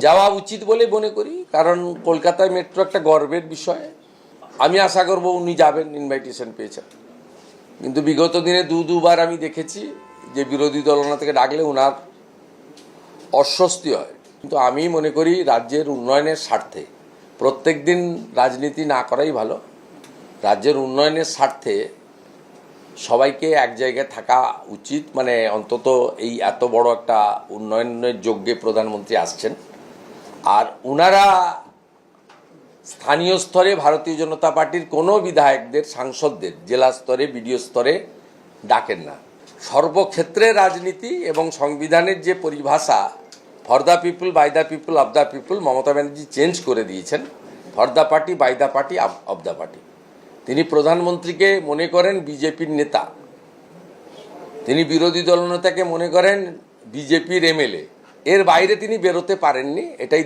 যাওয়া উচিত বলে মনে করি, কারণ কলকাতায় মেট্রো একটা গর্বের বিষয়। আমি আশা করব উনি যাবেন, ইনভাইটেশন পেয়েছেন। কিন্তু বিগত দিনে দুবার আমি দেখেছি যে বিরোধী দলনা থেকে ডাকলে ওনার অস্বস্তি হয়। কিন্তু আমি মনে করি রাজ্যের উন্নয়নের স্বার্থে প্রত্যেক দিন রাজনীতি না করাই ভালো। রাজ্যের উন্নয়নের স্বার্থে সবাইকে এক জায়গায় থাকা উচিত। মানে অন্তত এই এত বড় একটা উন্নয়নের যজ্ঞে প্রধানমন্ত্রী আসছেন, আর ওনারা স্থানীয় স্তরে ভারতীয় জনতা পার্টির কোনো বিধায়কদের, সাংসদদের জেলা স্তরে, বিডিও স্তরে ডাকেন না। সর্বক্ষেত্রে রাজনীতি এবং সংবিধানের যে পরিভাষা for the people, by the people, of the people, Mamata Banerjee change করে দিয়েছেন। For the party, by the party, of the party. তিনি প্রধানমন্ত্রীকে মনে করেন বিজেপির নেতা, তিনি বিরোধী দলনেতাকে মনে করেন বিজেপির এমএলএ। এর বাইরে তিনি বেরোতে পারেননি, এটাই